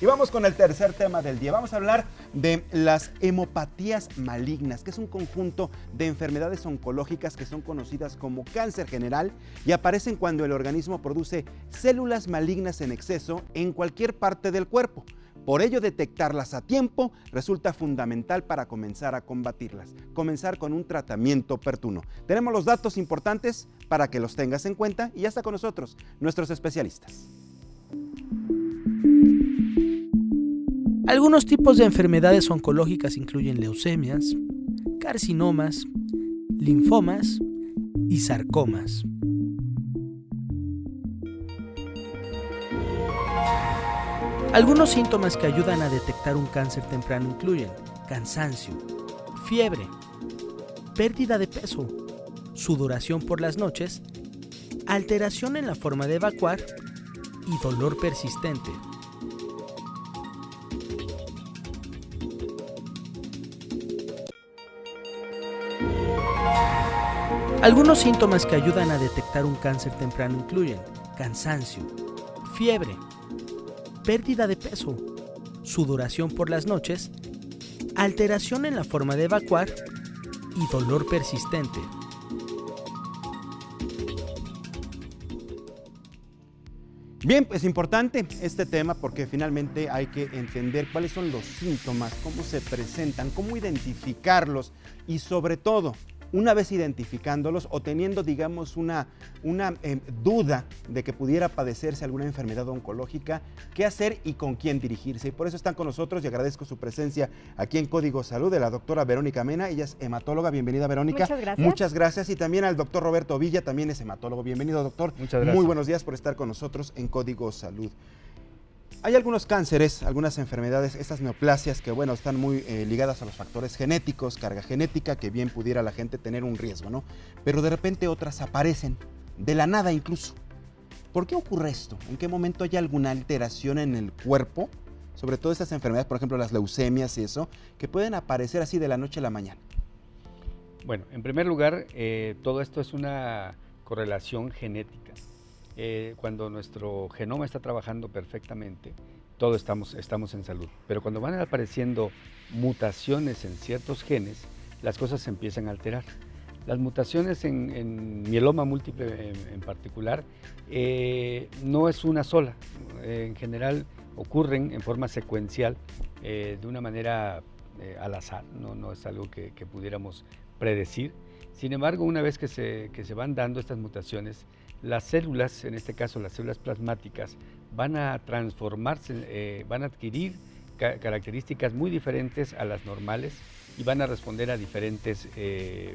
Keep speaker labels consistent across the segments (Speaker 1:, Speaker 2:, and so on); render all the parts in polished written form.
Speaker 1: Y vamos con el tercer tema del día. Vamos a hablar de las hemopatías malignas, que es un conjunto de enfermedades oncológicas que son conocidas como cáncer general y aparecen cuando el organismo produce células malignas en exceso en cualquier parte del cuerpo. Por ello, detectarlas a tiempo resulta fundamental para comenzar a combatirlas, comenzar con un tratamiento oportuno. Tenemos los datos importantes para que los tengas en cuenta y ya está con nosotros nuestros especialistas.
Speaker 2: Algunos tipos de enfermedades oncológicas incluyen leucemias, carcinomas, linfomas y sarcomas. Algunos síntomas que ayudan a detectar un cáncer temprano incluyen cansancio, fiebre, pérdida de peso, sudoración por las noches, alteración en la forma de evacuar y dolor persistente. Algunos síntomas que ayudan a detectar un cáncer temprano incluyen cansancio, fiebre, pérdida de peso, sudoración por las noches, alteración en la forma de evacuar y dolor persistente.
Speaker 1: Bien, pues importante este tema porque finalmente hay que entender cuáles son los síntomas, cómo se presentan, cómo identificarlos y sobre todo, una vez identificándolos o teniendo, digamos, una duda de que pudiera padecerse alguna enfermedad oncológica, qué hacer y con quién dirigirse. Y por eso están con nosotros y agradezco su presencia aquí en Código Salud de la doctora Verónica Mena. Ella es hematóloga. Bienvenida, Verónica.
Speaker 3: Muchas gracias.
Speaker 1: Muchas gracias. Y también al doctor Roberto Villa, también es hematólogo. Bienvenido, doctor.
Speaker 4: Muchas gracias.
Speaker 1: Muy buenos días por estar con nosotros en Código Salud. Hay algunos cánceres, algunas enfermedades, estas neoplasias que, bueno, están muy ligadas a los factores genéticos, carga genética, que bien pudiera la gente tener un riesgo, ¿no? Pero de repente otras aparecen, de la nada incluso. ¿Por qué ocurre esto? ¿En qué momento hay alguna alteración en el cuerpo? Sobre todo estas enfermedades, por ejemplo, las leucemias y eso, que pueden aparecer así de la noche a la mañana.
Speaker 4: Bueno, en primer lugar, todo esto es una correlación genética. Cuando nuestro genoma está trabajando perfectamente, todos estamos en salud. Pero cuando van apareciendo mutaciones en ciertos genes, las cosas se empiezan a alterar. Las mutaciones en mieloma múltiple en particular no es una sola. En general ocurren en forma secuencial, de una manera al azar, no es algo que pudiéramos predecir. Sin embargo, una vez que se van dando estas mutaciones, las células, en este caso las células plasmáticas, van a transformarse, van a adquirir características muy diferentes a las normales y van a responder a diferentes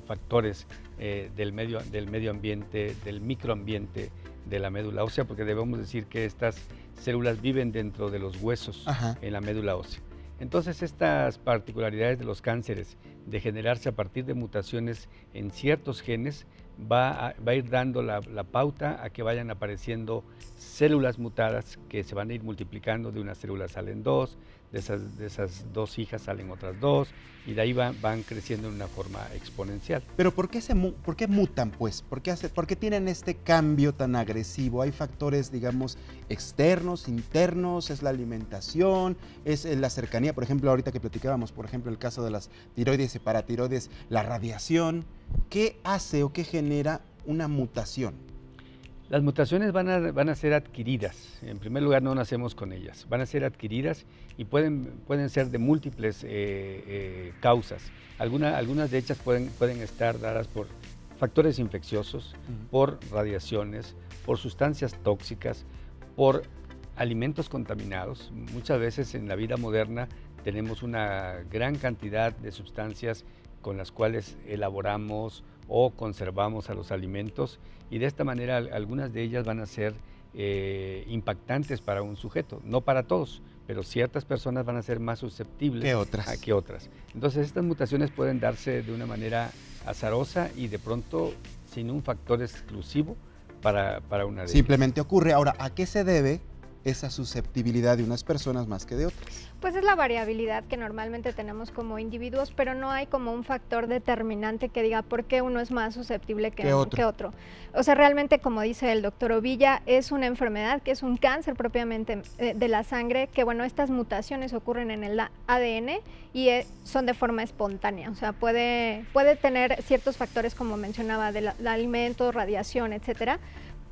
Speaker 4: factores del medio ambiente, del microambiente de la médula ósea, porque debemos decir que estas células viven dentro de los huesos.
Speaker 1: Ajá.
Speaker 4: En la médula ósea. Entonces, estas particularidades de los cánceres de generarse a partir de mutaciones en ciertos genes va a ir dando la pauta a que vayan apareciendo células mutadas que se van a ir multiplicando. De una célula salen dos, de esas dos hijas salen otras dos, y de ahí van creciendo en una forma exponencial.
Speaker 1: Pero ¿por qué mutan, pues? ¿Por qué tienen este cambio tan agresivo? ¿Hay factores, digamos, externos, internos? ¿Es la alimentación? ¿Es la cercanía? Por ejemplo, ahorita que platicábamos, por ejemplo, el caso de las tiroides y paratiroides, la radiación. ¿Qué hace o qué genera una mutación?
Speaker 4: Las mutaciones van a ser adquiridas. En primer lugar, no nacemos con ellas. Van a ser adquiridas y pueden ser de múltiples causas. Algunas de ellas pueden estar dadas por factores infecciosos, por radiaciones, por sustancias tóxicas, por alimentos contaminados. Muchas veces en la vida moderna tenemos una gran cantidad de sustancias con las cuales elaboramos o conservamos a los alimentos, y de esta manera algunas de ellas van a ser impactantes para un sujeto, no para todos, pero ciertas personas van a ser más susceptibles que otras. Entonces estas mutaciones pueden darse de una manera azarosa y de pronto sin un factor exclusivo para una de ellas.
Speaker 1: Simplemente ocurre. Ahora, ¿a qué se debe esa susceptibilidad de unas personas más que de otras?
Speaker 3: Pues es la variabilidad que normalmente tenemos como individuos, pero no hay como un factor determinante que diga por qué uno es más susceptible que otro. O sea, realmente, como dice el doctor Ovilla, es una enfermedad que es un cáncer propiamente de la sangre, que bueno, estas mutaciones ocurren en el ADN y son de forma espontánea. O sea, puede tener ciertos factores, como mencionaba, del alimento, radiación, etcétera,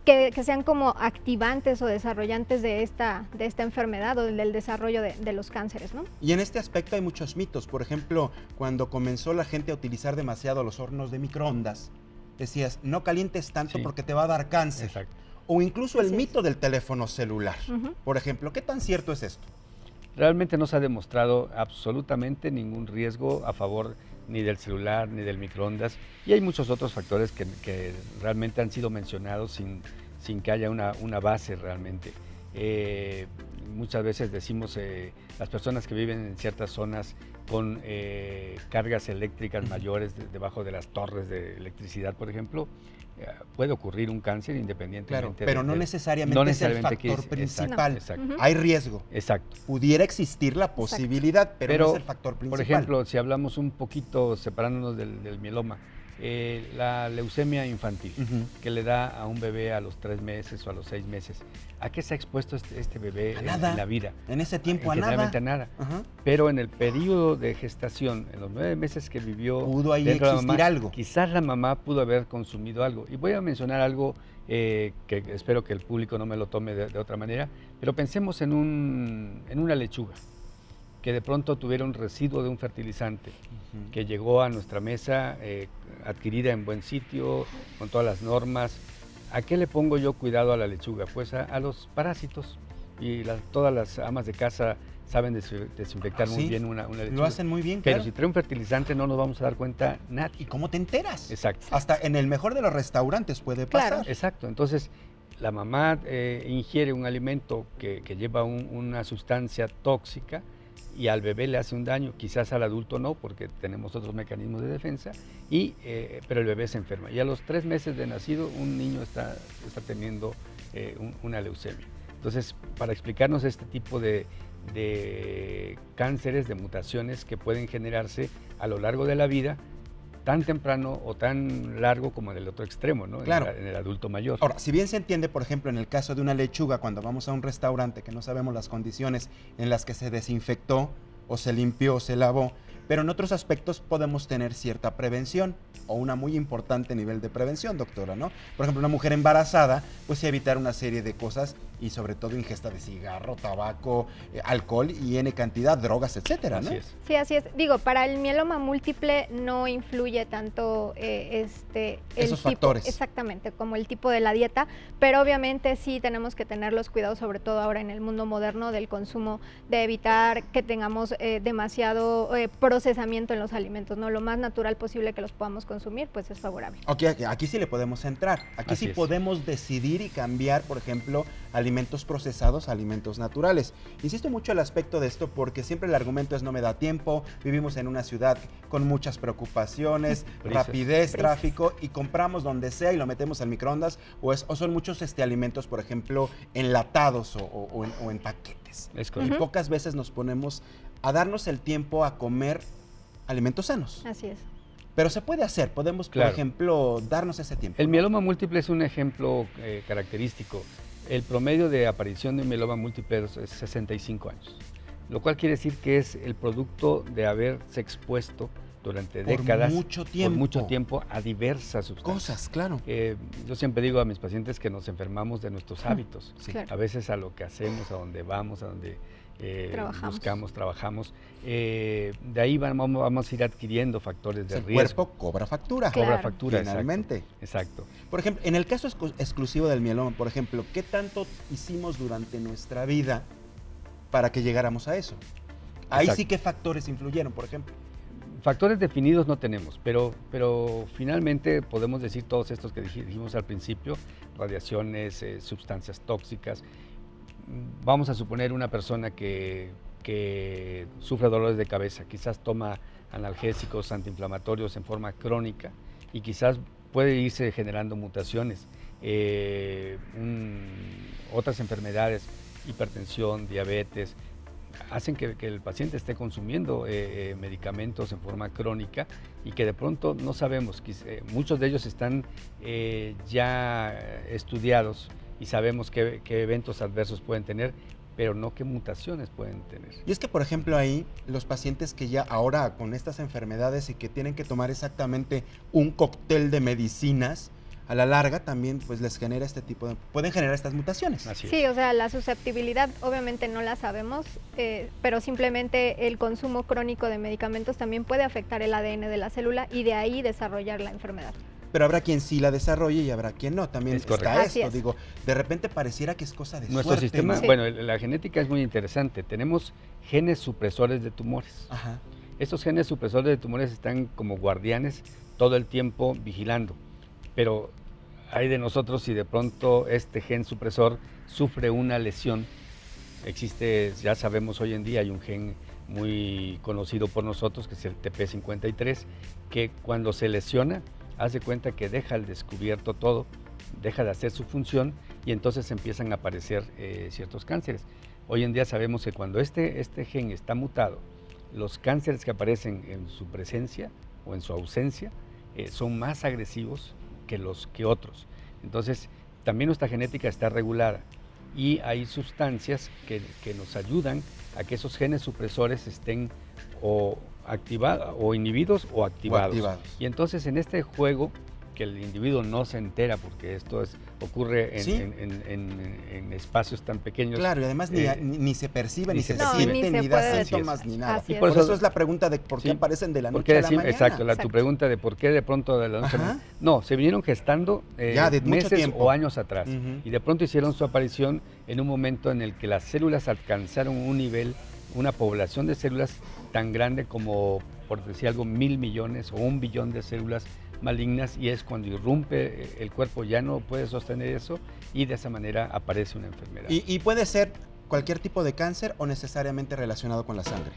Speaker 3: que sean como activantes o desarrollantes de esta enfermedad o del desarrollo de los cánceres, ¿no?
Speaker 1: Y en este aspecto hay muchos mitos. Por ejemplo, cuando comenzó la gente a utilizar demasiado los hornos de microondas, decías, no calientes tanto porque te va a dar cáncer.
Speaker 4: Exacto.
Speaker 1: O incluso el
Speaker 3: Así es.
Speaker 1: mito del teléfono celular. Por ejemplo, ¿qué tan cierto es esto?
Speaker 4: Realmente no se ha demostrado absolutamente ningún riesgo a favor ni del celular ni del microondas, y hay muchos otros factores que realmente han sido mencionados sin que haya una base realmente. Muchas veces decimos, las personas que viven en ciertas zonas con cargas eléctricas mayores debajo de las torres de electricidad, por ejemplo, puede ocurrir un cáncer independientemente.
Speaker 1: Claro, pero no necesariamente es el factor principal.
Speaker 4: Exacto.
Speaker 1: Hay riesgo.
Speaker 4: Exacto.
Speaker 1: Pudiera existir la posibilidad, pero no es el factor principal.
Speaker 4: Por ejemplo, si hablamos un poquito, separándonos del mieloma, la leucemia infantil, que le da a un bebé a los 3 meses o a los 6 meses. ¿A qué se ha expuesto este bebé en la vida?
Speaker 1: En ese tiempo a nada.
Speaker 4: Generalmente a nada. Pero en el periodo de gestación, en los 9 meses que vivió,
Speaker 1: pudo ahí existir algo.
Speaker 4: Quizás la mamá pudo haber consumido algo. Y voy a mencionar algo que espero que el público no me lo tome de otra manera, pero pensemos en una lechuga que de pronto tuviera un residuo de un fertilizante que llegó a nuestra mesa, adquirida en buen sitio, con todas las normas. ¿A qué le pongo yo cuidado a la lechuga? Pues a los parásitos, y todas las amas de casa saben desinfectar muy bien una lechuga.
Speaker 1: Lo hacen muy bien,
Speaker 4: pero
Speaker 1: claro.
Speaker 4: si trae un fertilizante no nos vamos a dar cuenta nadie.
Speaker 1: ¿Y cómo te enteras?
Speaker 4: Exacto.
Speaker 1: Hasta en el mejor de los restaurantes puede pasar.
Speaker 3: Claro.
Speaker 4: Exacto, entonces la mamá ingiere un alimento que lleva una sustancia tóxica, y al bebé le hace un daño, quizás al adulto no, porque tenemos otros mecanismos de defensa, pero el bebé se enferma. Y a los 3 meses de nacido, un niño está teniendo una leucemia. Entonces, para explicarnos este tipo de cánceres, de mutaciones que pueden generarse a lo largo de la vida, tan temprano o tan largo como en el otro extremo, ¿no?
Speaker 1: Claro.
Speaker 4: En el adulto mayor.
Speaker 1: Ahora, si bien se entiende, por ejemplo, en el caso de una lechuga, cuando vamos a un restaurante que no sabemos las condiciones en las que se desinfectó o se limpió o se lavó, pero en otros aspectos podemos tener cierta prevención o una muy importante nivel de prevención, doctora, ¿no? Por ejemplo, una mujer embarazada, pues sí, evitar una serie de cosas y sobre todo ingesta de cigarro, tabaco, alcohol y N cantidad, drogas, etcétera, ¿no?
Speaker 4: Así es.
Speaker 3: Sí, así es. Digo, para el mieloma múltiple no influye tanto
Speaker 1: esos factores.
Speaker 3: Exactamente, como el tipo de la dieta, pero obviamente sí tenemos que tener los cuidados, sobre todo ahora en el mundo moderno, del consumo, de evitar que tengamos demasiado procesamiento en los alimentos, ¿no? Lo más natural posible que los podamos consumir, pues es favorable.
Speaker 1: Ok, aquí sí le podemos entrar. Aquí
Speaker 4: Así
Speaker 1: sí
Speaker 4: es.
Speaker 1: podemos decidir y cambiar, por ejemplo, alimentos procesados a alimentos naturales. Insisto mucho el aspecto de esto porque siempre el argumento es no me da tiempo, vivimos en una ciudad con muchas preocupaciones, rapidez, tráfico, y compramos donde sea y lo metemos al microondas, o son muchos alimentos, por ejemplo, enlatados o en paquetes.
Speaker 4: Es
Speaker 1: Y
Speaker 4: correcto.
Speaker 1: pocas veces nos ponemos a darnos el tiempo a comer alimentos sanos.
Speaker 3: Así es.
Speaker 1: Pero se puede hacer, podemos,
Speaker 4: Claro.
Speaker 1: por ejemplo, darnos ese tiempo.
Speaker 4: El
Speaker 1: ¿no?
Speaker 4: mieloma múltiple es un ejemplo característico. El promedio de aparición de un mieloma múltiple es 65 años, lo cual quiere decir que es el producto de haberse expuesto durante décadas, por mucho tiempo, a diversas sustancias.
Speaker 1: Cosas, claro.
Speaker 4: Yo siempre digo a mis pacientes que nos enfermamos de nuestros hábitos,
Speaker 1: Sí.
Speaker 3: Claro.
Speaker 4: a veces a lo que hacemos, a donde vamos, a donde
Speaker 3: Trabajamos.
Speaker 4: buscamos, trabajamos. De ahí vamos a ir adquiriendo factores de
Speaker 1: El
Speaker 4: riesgo.
Speaker 1: cuerpo cobra factura.
Speaker 3: Claro.
Speaker 4: Cobra factura,
Speaker 1: Finalmente.
Speaker 4: Exacto.
Speaker 1: Por ejemplo, en el caso exclusivo del mieloma, por ejemplo, ¿qué tanto hicimos durante nuestra vida para que llegáramos a eso? Ahí
Speaker 4: Exacto.
Speaker 1: sí, ¿qué factores influyeron, por ejemplo?
Speaker 4: Factores definidos no tenemos, pero finalmente podemos decir todos estos que dijimos al principio: radiaciones, sustancias tóxicas. Vamos a suponer una persona que sufre dolores de cabeza, quizás toma analgésicos, antiinflamatorios en forma crónica, y quizás puede irse generando mutaciones, otras enfermedades hipertensión, diabetes, hacen que el paciente esté consumiendo medicamentos en forma crónica y que de pronto no sabemos, muchos de ellos están ya estudiados y sabemos qué eventos adversos pueden tener, pero no qué mutaciones pueden tener.
Speaker 1: Y es que, por ejemplo, ahí los pacientes que ya ahora con estas enfermedades y que tienen que tomar exactamente un cóctel de medicinas, a la larga también pues les genera pueden generar estas mutaciones.
Speaker 4: Así es.
Speaker 3: Sí, o sea, la susceptibilidad obviamente no la sabemos, pero simplemente el consumo crónico de medicamentos también puede afectar el ADN de la célula y de ahí desarrollar la enfermedad.
Speaker 1: Pero habrá quien sí la desarrolle y habrá quien no. También está esto,
Speaker 3: es.
Speaker 1: digo, de repente pareciera que es cosa de
Speaker 4: Nuestro
Speaker 1: suerte,
Speaker 4: sistema,
Speaker 1: ¿no?
Speaker 3: Sí.
Speaker 4: bueno, la genética es muy interesante. Tenemos genes supresores de tumores.
Speaker 1: Ajá.
Speaker 4: Estos genes supresores de tumores están como guardianes todo el tiempo vigilando, pero hay de nosotros si de pronto este gen supresor sufre una lesión. Existe, ya sabemos hoy en día, hay un gen muy conocido por nosotros que es el TP53, que cuando se lesiona, hace cuenta que deja al descubierto todo, deja de hacer su función y entonces empiezan a aparecer ciertos cánceres. Hoy en día sabemos que cuando este gen está mutado, los cánceres que aparecen en su presencia o en su ausencia son más agresivos que otros. Entonces, también nuestra genética está regulada y hay sustancias que nos ayudan a que esos genes supresores estén o activados, o inhibidos o activados. Y entonces en este juego, que el individuo no se entera porque esto ocurre
Speaker 1: ¿Sí?
Speaker 4: en espacios tan pequeños.
Speaker 1: Claro, y además ni se percibe, ni se
Speaker 4: percibe.
Speaker 1: siente,
Speaker 3: ni
Speaker 1: ni
Speaker 3: se
Speaker 1: da
Speaker 3: puede
Speaker 1: síntomas,
Speaker 3: decir.
Speaker 1: ni nada.
Speaker 3: Así
Speaker 1: Y
Speaker 3: es.
Speaker 1: por eso es la pregunta de por qué aparecen de la
Speaker 4: ¿Por
Speaker 1: noche
Speaker 4: qué
Speaker 1: a la mañana.
Speaker 4: Exacto, tu
Speaker 3: Exacto.
Speaker 4: pregunta de por qué de pronto de la noche a la
Speaker 1: Ajá.
Speaker 4: mañana. No, se vinieron gestando
Speaker 1: Ya, de mucho
Speaker 4: meses
Speaker 1: tiempo.
Speaker 4: o años atrás.
Speaker 1: Ujú.
Speaker 4: Y de pronto hicieron su aparición en un momento en el que las células alcanzaron un nivel, una población de células tan grande como, por decir algo, 1.000 millones o 1 billón de células malignas, y es cuando irrumpe el cuerpo, ya no puede sostener eso y de esa manera aparece una enfermedad.
Speaker 1: Y puede ser cualquier tipo de cáncer o necesariamente relacionado con la sangre.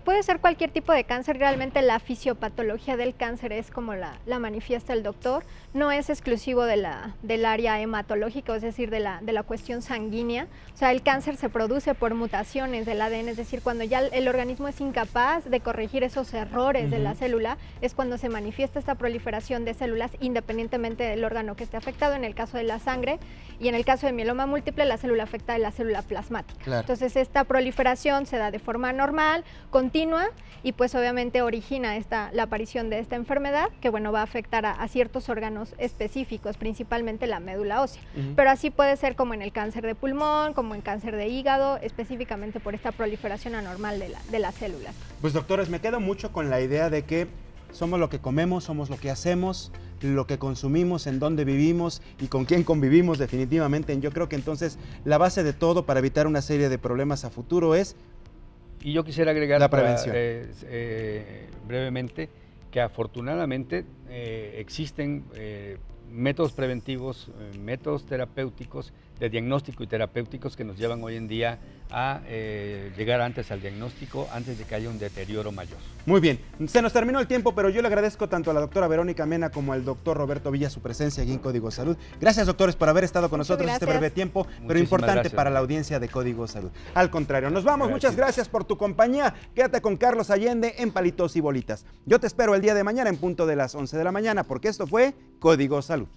Speaker 3: Puede ser cualquier tipo de cáncer, realmente la fisiopatología del cáncer es como la manifiesta el doctor, no es exclusivo del área hematológica, es decir, de la cuestión sanguínea. O sea, el cáncer se produce por mutaciones del ADN, es decir, cuando ya el organismo es incapaz de corregir esos errores de la célula, es cuando se manifiesta esta proliferación de células independientemente del órgano que esté afectado, en el caso de la sangre, y en el caso de mieloma múltiple, la célula afectada es la célula plasmática.
Speaker 1: Claro.
Speaker 3: Entonces, esta proliferación se da de forma normal, continua, y pues obviamente origina la aparición de esta enfermedad que bueno va a afectar a ciertos órganos específicos, principalmente la médula ósea. Pero así puede ser como en el cáncer de pulmón, como en cáncer de hígado, específicamente por esta proliferación anormal de las células.
Speaker 1: Pues doctores, me quedo mucho con la idea de que somos lo que comemos, somos lo que hacemos, lo que consumimos, en dónde vivimos y con quién convivimos definitivamente. Yo creo que entonces la base de todo para evitar una serie de problemas a futuro es
Speaker 4: Y yo quisiera agregar
Speaker 1: la prevención.
Speaker 4: Brevemente que afortunadamente existen métodos preventivos, métodos terapéuticos, de diagnóstico y terapéuticos que nos llevan hoy en día a llegar antes al diagnóstico, antes de que haya un deterioro mayor.
Speaker 1: Muy bien, se nos terminó el tiempo, pero yo le agradezco tanto a la doctora Verónica Mena como al doctor Roberto Villa su presencia aquí en Código Salud. Gracias, doctores, por haber estado con nosotros este breve tiempo, pero
Speaker 4: Muchísimas
Speaker 1: importante
Speaker 4: gracias.
Speaker 1: para la audiencia de Código Salud. Al contrario, nos vamos,
Speaker 4: Gracias.
Speaker 1: muchas gracias por tu compañía. Quédate con Carlos Allende en Palitos y Bolitas. Yo te espero el día de mañana en punto de las 11 de la mañana, porque esto fue Código Salud.